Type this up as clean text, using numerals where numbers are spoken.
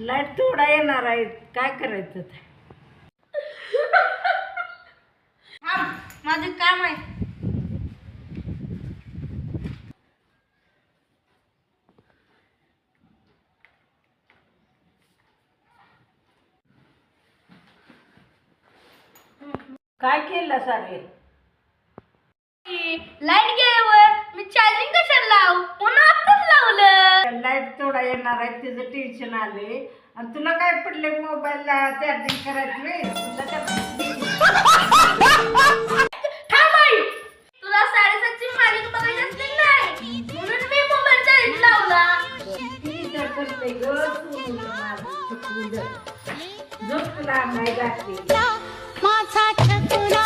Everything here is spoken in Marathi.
लाईट तोडा येणार आहे, काय करायचं ते? माझं काम आहे. काय केलं सारे? लाईट गेल्यावर मी चार्जिंग कशाला लावू? पुन्हा आताच लावलं. लाईट तोडा येणार आहे तिचं टेन्शन आले आणि तुला काय पडले मोबाईलला चार्जिंग करायचं नाही? थांब आई. तुला 7:30ची मालिका बघायची असली नाही म्हणून मी मोबाईल चार्जिंग लावला. झोप तुला नाही जाते. माझा छकुरा